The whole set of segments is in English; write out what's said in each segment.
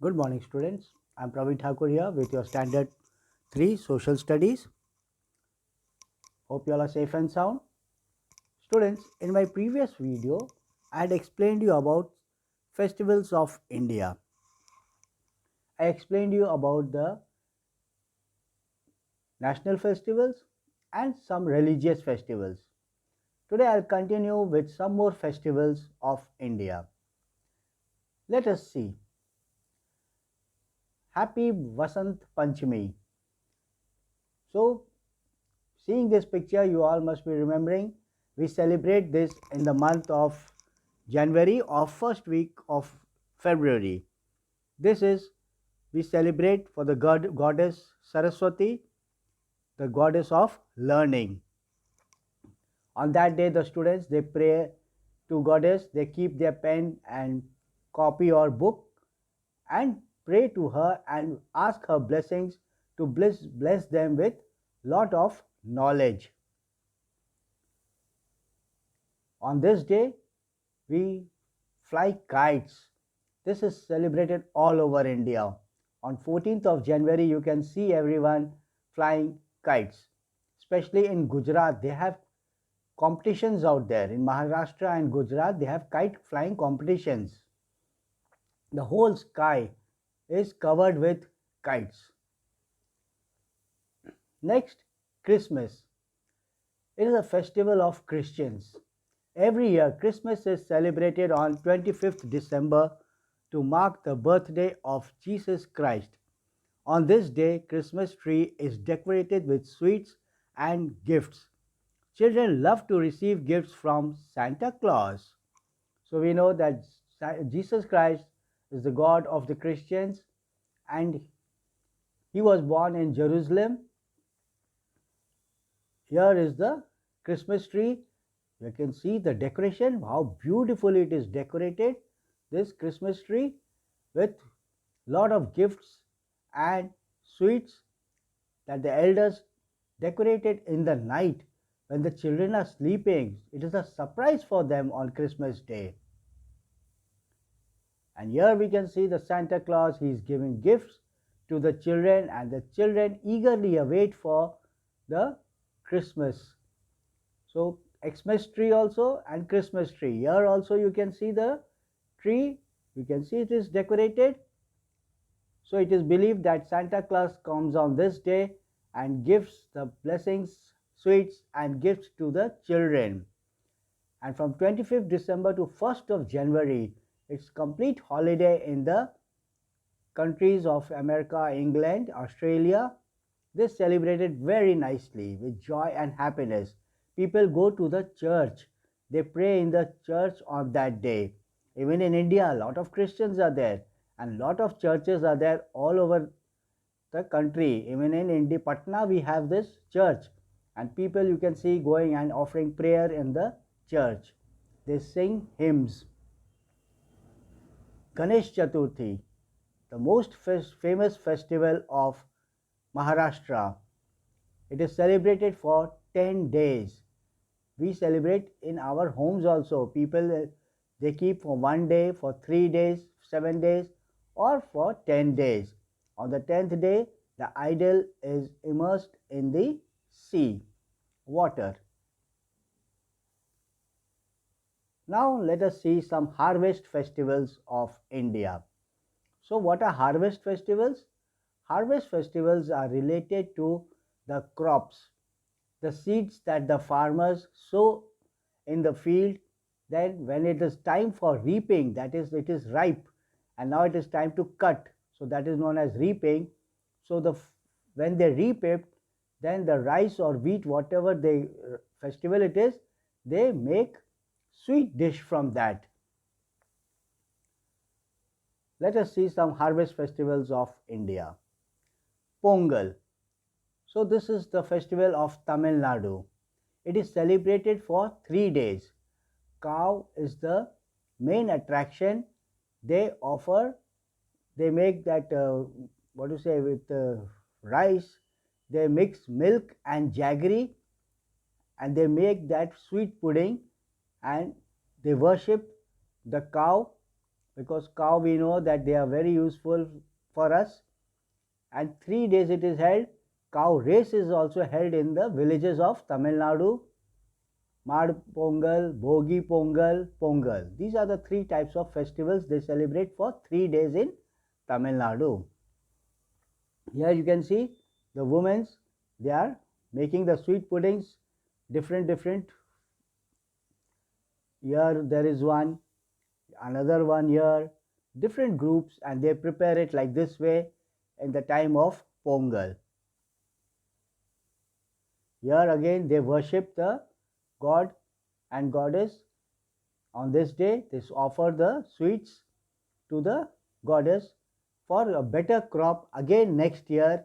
Good morning, students. I'm Praveen Thakur here with your Standard 3 Social Studies. Hope you all are safe and sound. Students, in my previous video, I had explained you about festivals of India. I explained you about the national festivals and some religious festivals. Today, I'll continue with some more festivals of India. Let us see. Happy Vasant Panchami. So, seeing this picture, you all must be remembering we celebrate this in the month of January or first week of February. This is we celebrate for the goddess Saraswati, the goddess of learning. On that day, the students they pray to goddess. They keep their pen and copy or book and pray to her and ask her blessings to bless them with lot of knowledge. On this day, we fly kites. This is celebrated all over India. On 14th of January, you can see everyone flying kites. Especially in Gujarat, they have competitions out there. In Maharashtra and Gujarat, they have kite flying competitions. The whole sky is covered with kites. Next, Christmas. It is a festival of Christians. Every year, Christmas is celebrated on 25th December to mark the birthday of Jesus Christ. On this day, Christmas tree is decorated with sweets and gifts. Children love to receive gifts from Santa Claus. So we know that Jesus Christ is the God of the Christians and he was born in Jerusalem. Here is the Christmas tree. You can see the decoration, how beautifully it is decorated, this Christmas tree with lot of gifts and sweets that the elders decorated in the night when the children are sleeping. It is a surprise for them on Christmas Day. And here we can see the Santa Claus, he is giving gifts to the children and the children eagerly await for the Christmas. So Xmas tree also and Christmas tree. Here also you can see the tree. You can see it is decorated. So it is believed that Santa Claus comes on this day and gives the blessings, sweets and gifts to the children. And from 25th December to 1st of January, it's complete holiday in the countries of America, England, Australia. They celebrated very nicely with joy and happiness. People go to the church. They pray in the church on that day. Even in India, a lot of Christians are there and a lot of churches are there all over the country. Even in India, Patna, we have this church and people you can see going and offering prayer in the church. They sing hymns. Ganesh Chaturthi, the most famous festival of Maharashtra. It is celebrated for 10 days. We celebrate in our homes also. People they keep for 1 day, for 3 days, 7 days, or for 10 days. On the 10th day, the idol is immersed in the sea, water. Now let us see some harvest festivals of India. So what are harvest festivals? Harvest festivals are related to the crops, the seeds that the farmers sow in the field. Then when it is time for reaping, that is it is ripe and now it is time to cut, so that is known as reaping. So when they reap it, then the rice or wheat, whatever the festival it is, they make sweet dish from that. Let us see some harvest festivals of India. Pongal. So this is the festival of Tamil Nadu. It is celebrated for 3 days. Cow is the main attraction. They offer, they make that, what do you say, with rice. They mix milk and jaggery and they make that sweet pudding and they worship the cow because cow we know that they are very useful for us, and 3 days it is held. Cow race is also held in the villages of Tamil Nadu. Mad Pongal, Bhogi Pongal, Pongal. These are the three types of festivals they celebrate for 3 days in Tamil Nadu. Here you can see the women's, they are making the sweet puddings, different. Here there is one, another one here, different groups, and they prepare it like this way in the time of Pongal. Here again they worship the god and goddess. On this day they offer the sweets to the goddess for a better crop again next year.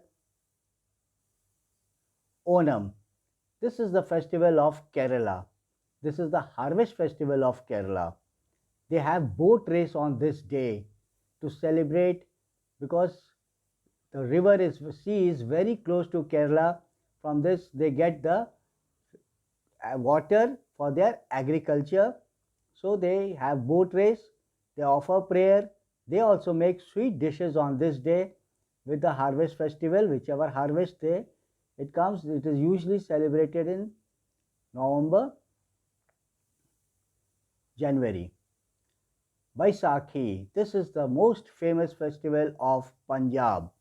Onam. This is the festival of Kerala. This is the harvest festival of Kerala. They have boat race on this day to celebrate, because the sea is very close to Kerala. From this they get the water for their agriculture. So they have boat race, they offer prayer, they also make sweet dishes on this day with the harvest festival. Whichever harvest day it comes, it is usually celebrated in November, January. Baisakhi, this is the most famous festival of Punjab.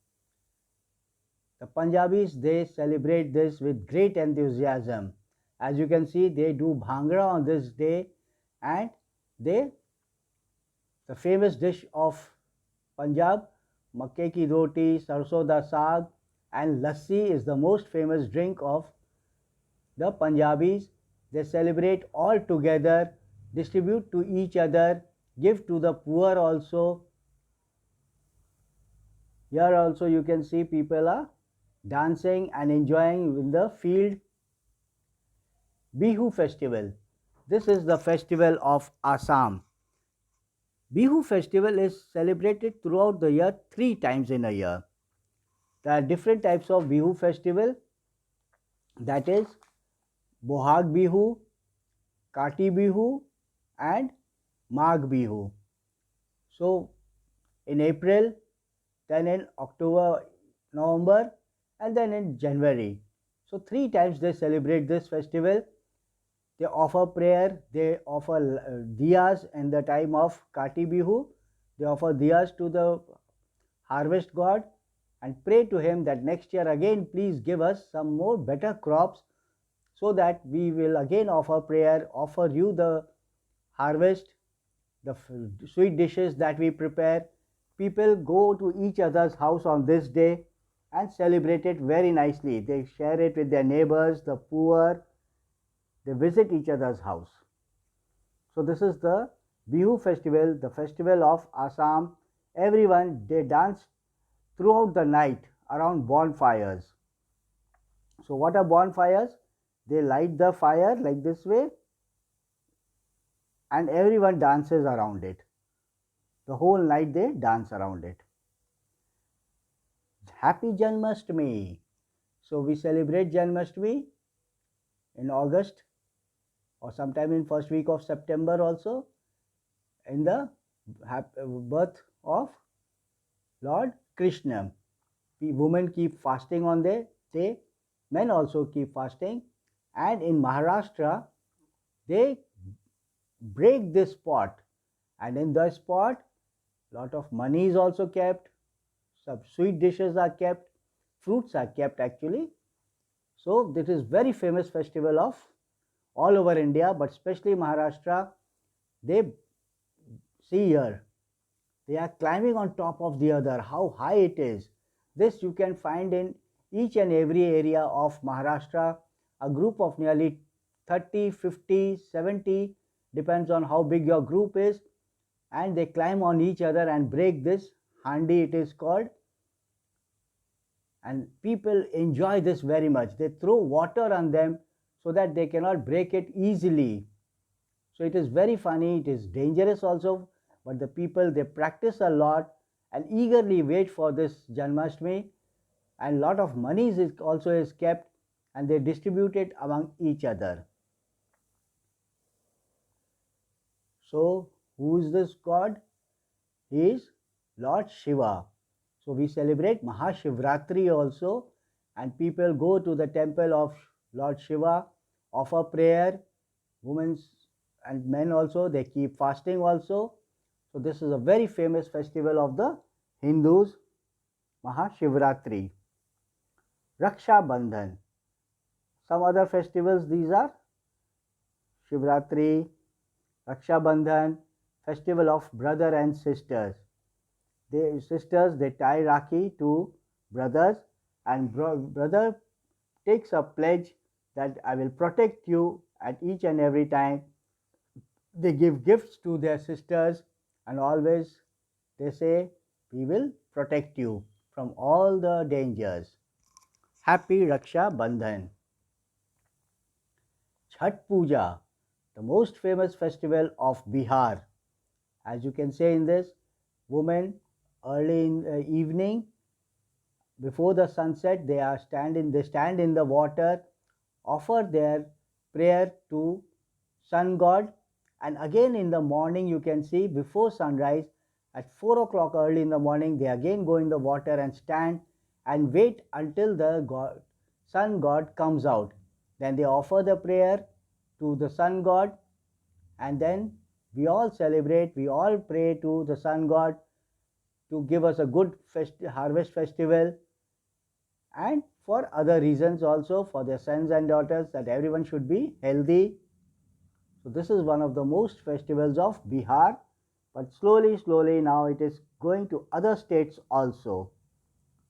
The Punjabis, they celebrate this with great enthusiasm. As you can see, they do bhangra on this day, and the famous dish of Punjab, makke ki roti, sarson da saag, and lassi is the most famous drink of the Punjabis. They celebrate all together, distribute to each other, give to the poor also. Here also you can see people are dancing and enjoying in the field. Bihu festival. This is the festival of Assam. Bihu festival is celebrated throughout the year 3 times in a year. There are different types of Bihu festival, that is Bohag Bihu, Kati Bihu, and Magh Bihu. So in April, then in October, November, and then in January. So 3 times they celebrate this festival. They offer prayer, they offer diyas in the time of Kati Bihu. They offer diyas to the harvest god and pray to him that next year again please give us some more better crops, so that we will again offer prayer, offer you the harvest, the sweet dishes that we prepare. People go to each other's house on this day and celebrate it very nicely. They share it with their neighbors, the poor. They visit each other's house. So this is the Bihu festival, the festival of Assam. Everyone, they dance throughout the night around bonfires. So what are bonfires? They light the fire like this way, and everyone dances around it. The whole night they dance around it. Happy Janmashtami. So we celebrate Janmashtami in August, or sometime in first week of September also, in the birth of Lord Krishna. Women keep fasting on their day, men also keep fasting, and in Maharashtra they break this pot, and in this pot lot of money is also kept, some sweet dishes are kept, fruits are kept actually. So this is very famous festival of all over India, but especially Maharashtra. They see here, they are climbing on top of the other, how high it is. This you can find in each and every area of Maharashtra. A group of nearly 30, 50, 70, depends on how big your group is, and they climb on each other and break this handi, it is called. And people enjoy this very much. They throw water on them so that they cannot break it easily. So it is very funny, it is dangerous also, but the people, they practice a lot and eagerly wait for this Janmashtami, and lot of money is also is kept, and they distribute it among each other. So who is this god? he is Lord Shiva. So we celebrate Mahashivratri also, and people go to the temple of Lord Shiva, offer prayer. Women and men also, they keep fasting also. So this is a very famous festival of the Hindus, Mahashivratri. Raksha Bandhan. Some other festivals, these are Shivratri, Raksha Bandhan, festival of brother and sisters. They tie Rakhi to brothers, and brother takes a pledge that I will protect you at each and every time. They give gifts to their sisters, and always they say, we will protect you from all the dangers. Happy Raksha Bandhan. Chhat Puja, the most famous festival of Bihar. As you can say in this, women early in the evening before the sunset they stand in the water, offer their prayer to sun god, and again in the morning you can see before sunrise at 4 o'clock early in the morning they again go in the water and stand and wait until the sun god comes out. Then they offer the prayer to the sun god, and then we all pray to the sun god to give us a good harvest festival, and for other reasons also for their sons and daughters, that everyone should be healthy. So this is one of the most festivals of Bihar, but slowly now it is going to other states also.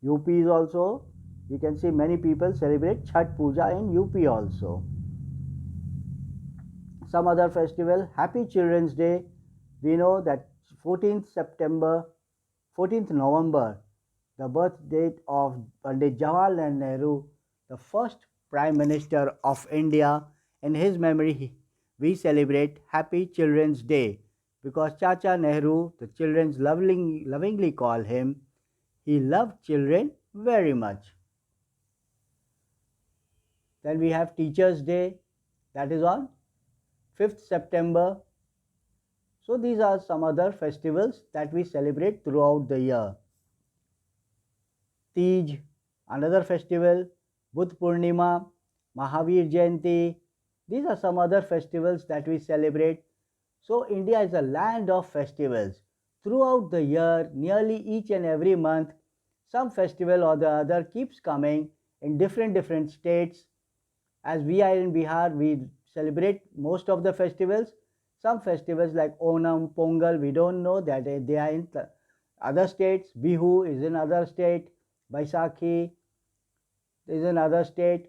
UP is also, you can see many people celebrate Chhat Puja in UP also. Some other festival, Happy Children's Day. We know that 14th September, 14th November, the birth date of Pandit Jawaharlal Nehru, the first Prime Minister of India. In his memory, we celebrate Happy Children's Day because Chacha Nehru, the children lovingly call him, he loved children very much. Then we have Teachers' Day, that is on 5th September. So these are some other festivals that we celebrate throughout the year. Tej, another festival, Budh Purnima, Mahavir Jayanti. These are some other festivals that we celebrate. So India is a land of festivals. Throughout the year, nearly each and every month, some festival or the other keeps coming in different states. As we are in Bihar, we celebrate most of the festivals. Some festivals like Onam, Pongal, we don't know that they are in other states. Bihu is in other state. Baisakhi is in other state.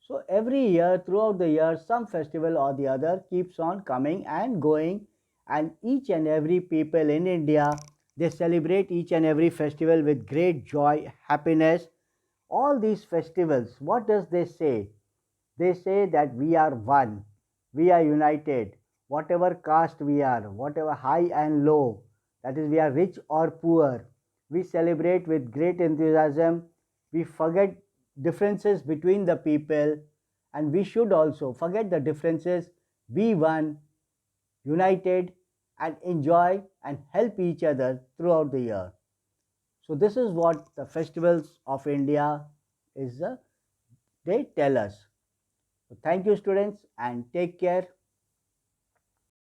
So every year, throughout the year, some festival or the other keeps on coming and going, and each and every people in India, they celebrate each and every festival with great joy, happiness. All these festivals, what does they say? They say that we are one, we are united, whatever caste we are, whatever high and low, that is, we are rich or poor, we celebrate with great enthusiasm. We forget differences between the people, and we should also forget the differences, be one, united, and enjoy and help each other throughout the year. So this is what the festivals of India is. They tell us. So thank you, students, and take care.